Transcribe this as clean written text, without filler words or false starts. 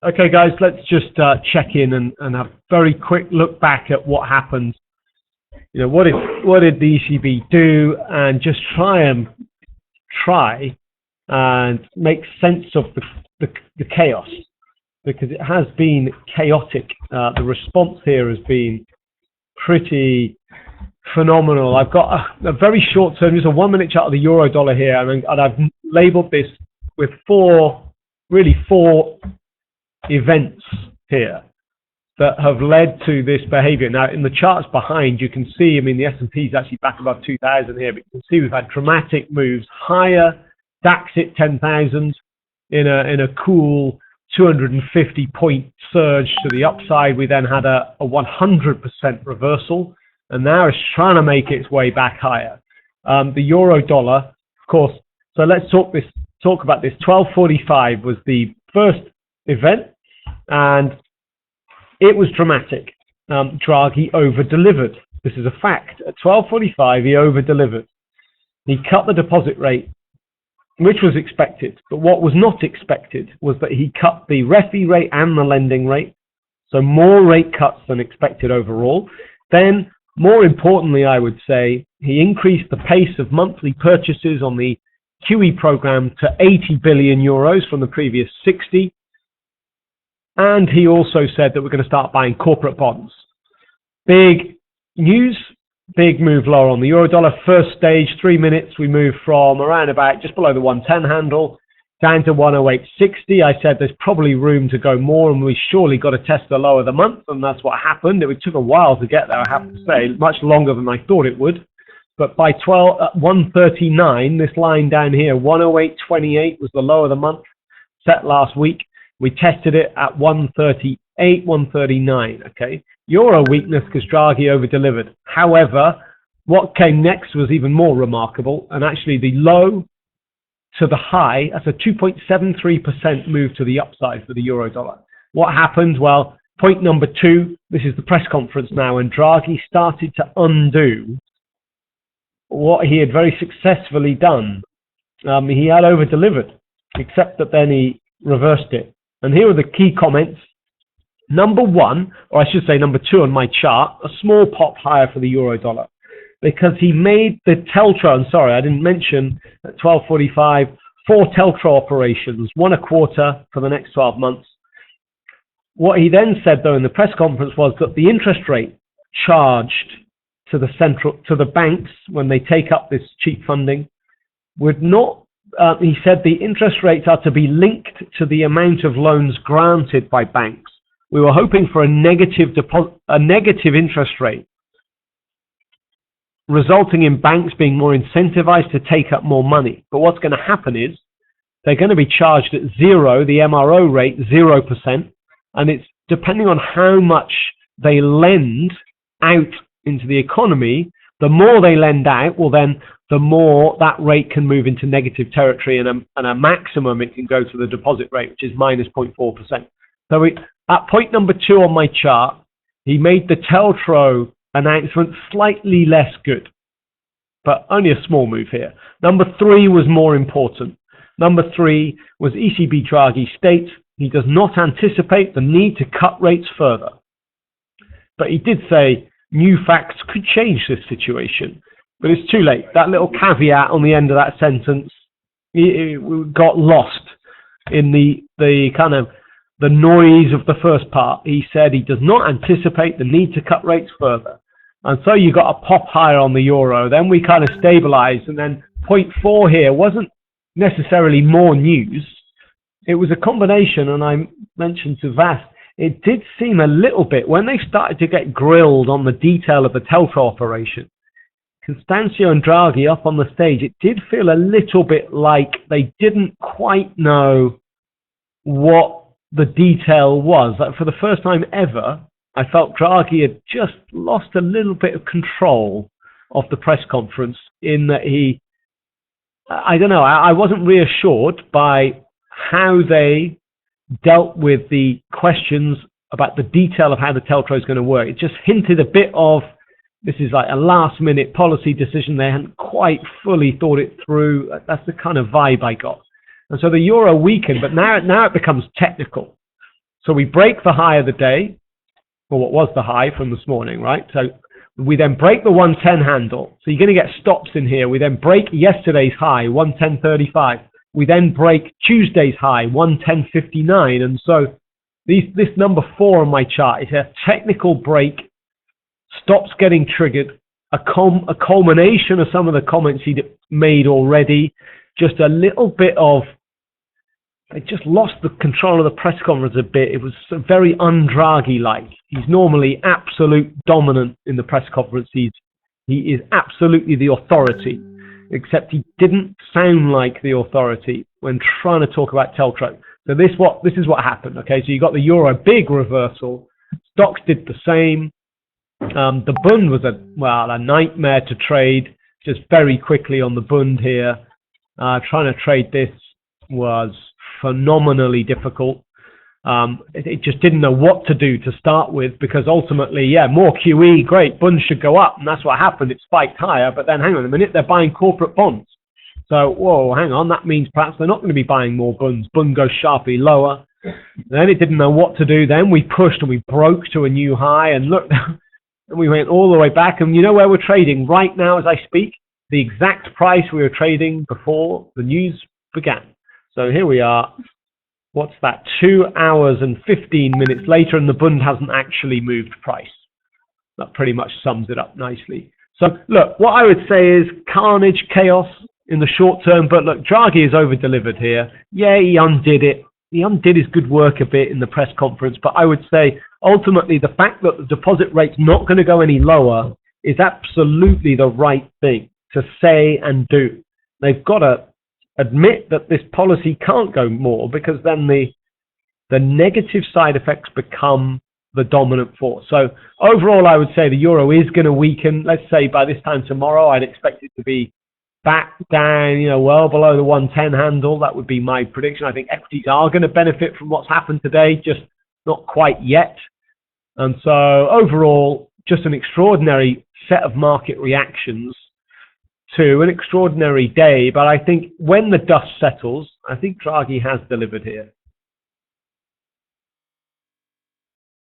Okay, guys, let's just check in and have a very quick look back at what happened. You know, what did the ECB do, and just try and make sense of the chaos, because it has been chaotic. The response here has been pretty phenomenal. I've got a very short term, just a 1 minute chart of the euro dollar here, and I've labeled this with four events here that have led to this behavior. Now, in the charts behind, you can see, I mean, the S&P is actually back above 2,000 here, but you can see we've had dramatic moves higher. DAX hit 10,000 in a cool 250 point surge to the upside. We then had a 100% reversal, and now it's trying to make its way back higher. The euro dollar, of course. So let's talk about this. 12.45 was the first event, and it was dramatic. Draghi over-delivered. This is a fact. At 12.45, he over-delivered. He cut the deposit rate, which was expected. But what was not expected was that he cut the refi rate and the lending rate. So more rate cuts than expected overall. Then, more importantly, I would say, he increased the pace of monthly purchases on the QE program to 80 billion euros from the previous 60. And he also said that we're going to start buying corporate bonds. Big news, big move lower on the euro dollar. First stage, 3 minutes, we moved from around about just below the 110 handle down to 108.60. I said there's probably room to go more, and we surely got to test the low of the month, and that's what happened. It took a while to get there, I have to say, much longer than I thought it would. But by 139, this line down here, 108.28 was the low of the month, set last week. We tested it at 138, 139, okay? Euro weakness because Draghi over-delivered. However, what came next was even more remarkable, and actually the low to the high, that's a 2.73% move to the upside for the euro dollar. What happened? Well, point number two, this is the press conference now, and Draghi started to undo what he had very successfully done. He had over-delivered, except that then he reversed it. And here are the key comments. Number one, or I should say number two on my chart, a small pop higher for the euro dollar, because he made the teltro, I'm sorry, I didn't mention at 12.45, 4 teltro operations, 1 a quarter for the next 12 months. What he then said, though, in the press conference was that the interest rate charged to the banks when they take up this cheap funding would not. He said the interest rates are to be linked to the amount of loans granted by banks. We were hoping for a negative interest rate, resulting in banks being more incentivized to take up more money. But what's going to happen is they're going to be charged at zero, the MRO rate, 0%, and it's depending on how much they lend out into the economy. The more they lend out, well then the more that rate can move into negative territory, and a maximum it can go to the deposit rate, which is minus 0.4%. So at point number two on my chart, he made the teltro announcement slightly less good, but only a small move here. Number three was more important. Number three was ECB Draghi states he does not anticipate the need to cut rates further. But he did say new facts could change this situation. But it's too late. That little caveat on the end of that sentence, it got lost in the kind of the noise of the first part. He said he does not anticipate the need to cut rates further. And so you got a pop higher on the euro. Then we kind of stabilized. And then point four here wasn't necessarily more news. It was a combination, and I mentioned to Vas, it did seem a little bit, when they started to get grilled on the detail of the telco operation, Constancio and Draghi up on the stage, it did feel a little bit like they didn't quite know what the detail was. Like for the first time ever, I felt Draghi had just lost a little bit of control of the press conference, in that I don't know, I wasn't reassured by how they dealt with the questions about the detail of how the telco is going to work. It just hinted a bit of, this is like a last minute policy decision. They hadn't quite fully thought it through. That's the kind of vibe I got. And so the euro weakened, but now it becomes technical. So we break the high of the day, or what was the high from this morning, right? So we then break the 110 handle. So you're going to get stops in here. We then break yesterday's high, 110.35. We then break Tuesday's high, 110.59. And so this number 4 on my chart is a technical break, stops getting triggered, a culmination of some of the comments he'd made already, just a little bit of, I just lost the control of the press conference a bit. It was very un-Draghi-like. He's normally absolute dominant in the press conference. He is absolutely the authority, except he didn't sound like the authority when trying to talk about Teltro. So this is what happened. Okay, so you got the euro big reversal. Stocks did the same. The Bund was a nightmare to trade. Just very quickly on the Bund here, trying to trade this was phenomenally difficult. It just didn't know what to do to start with, because ultimately, more QE, great, Bund should go up, and that's what happened. It spiked higher, but then hang on a minute, they're buying corporate bonds. So, whoa, hang on, that means perhaps they're not going to be buying more Bunds. Bund goes sharply lower. Then it didn't know what to do. Then we pushed and we broke to a new high, and look, and we went all the way back. And you know where we're trading right now as I speak? The exact price we were trading before the news began. So here we are. What's that? 2 hours and 15 minutes later, and the Bund hasn't actually moved price. That pretty much sums it up nicely. So look, what I would say is carnage, chaos in the short term, but look, Draghi has over-delivered here. Yeah, he undid it. He undid his good work a bit in the press conference, but I would say ultimately the fact that the deposit rate's not going to go any lower is absolutely the right thing to say and do. They've got to admit that this policy can't go more, because then the negative side effects become the dominant force. So overall, I would say the euro is going to weaken. Let's say by this time tomorrow, I'd expect it to be back down, well below the 110 handle. That would be my prediction. I think equities are going to benefit from what's happened today, just not quite yet. And so overall, just an extraordinary set of market reactions to an extraordinary day. But I think when the dust settles, I think Draghi has delivered here.